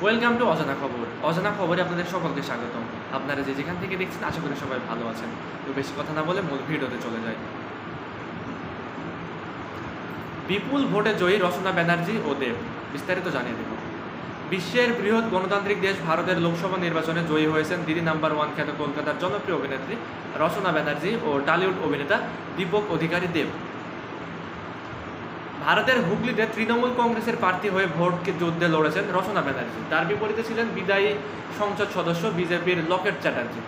Welcome to অজানা খবর। অজানা খবরে আপনাদের সকলকে স্বাগতম। আপনারা যে যেখান থেকে দেখছেন আশা করি সবাই ভালো আছেন। তো বেশি কথা না বলে মূল ভিডিওতে চলে যায়। বিপুল ভোটে জয়ী রচনা ব্যানার্জি ও দেব, বিস্তারিত জানিয়ে দেব। বিশ্বের বৃহৎ গণতান্ত্রিক দেশ ভারতের লোকসভা নির্বাচনে জয়ী হয়েছেন দিদি নাম্বার ওয়ান খ্যাত কলকাতার জনপ্রিয় অভিনেত্রী রচনা ব্যানার্জি ও টলিউড অভিনেতা দীপক অধিকারী দেব। ভারতের হুগলিতে তৃণমূল কংগ্রেসের প্রার্থী হয়ে ভোট যুদ্ধে লড়েছেন রচনা ব্যানার্জি। তার বিপরীতে ছিলেন বিদায়ী সংসদ সদস্য বিজেপির লকেট চ্যাটার্জি।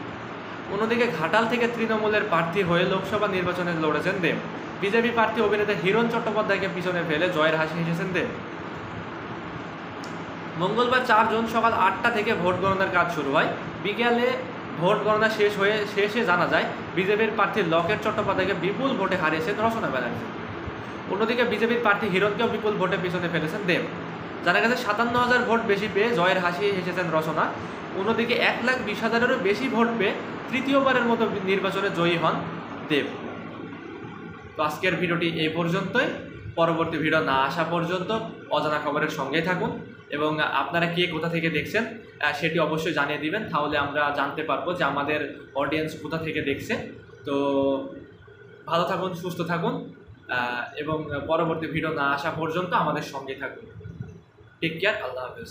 অন্যদিকে ঘাটাল থেকে তৃণমূলের প্রার্থী হয়ে লোকসভা নির্বাচনে লড়েছেন দেব। বিজেপি প্রার্থী অভিনেতা হিরণ চট্টোপাধ্যায়কে পিছনে ফেলে জয়ের হাসি হেসেছেন দেব। মঙ্গলবার 4 জুন সকাল 8টা থেকে ভোট গণনার কাজ শুরু হয়। বিকেলে ভোট গণনা শেষে জানা যায় বিজেপির প্রার্থী লকেট চট্টোপাধ্যায়কে বিপুল ভোটে হারিয়েছেন রচনা ব্যানার্জি। অন্যদিকে বিজেপির প্রার্থী হিরণকেও বিপুল ভোটে পিছনে ফেলেছেন দেব। জানা গেছে 57,000 ভোট বেশি পেয়ে জয়ের হাসি হেসেছেন রচনা। অন্যদিকে 1,20,000-এরও বেশি ভোট পেয়ে তৃতীয়বারের মতো নির্বাচনে জয়ী হন দেব। তো আজকের ভিডিওটি এই পর্যন্তই। পরবর্তী ভিডিও না আসা পর্যন্ত অজানা খবরের সঙ্গেই থাকুন এবং আপনারা কে কোথা থেকে দেখছেন সেটি অবশ্যই জানিয়ে দিবেন, তাহলে আমরা জানতে পারবো যে আমাদের অডিয়েন্স কোথা থেকে দেখছে। তো ভালো থাকুন, সুস্থ থাকুন এবং পরবর্তী ভিডিও না আসা পর্যন্ত আমাদের সঙ্গে থাকুন। টেক কেয়ার, আল্লাহ হাফেজ।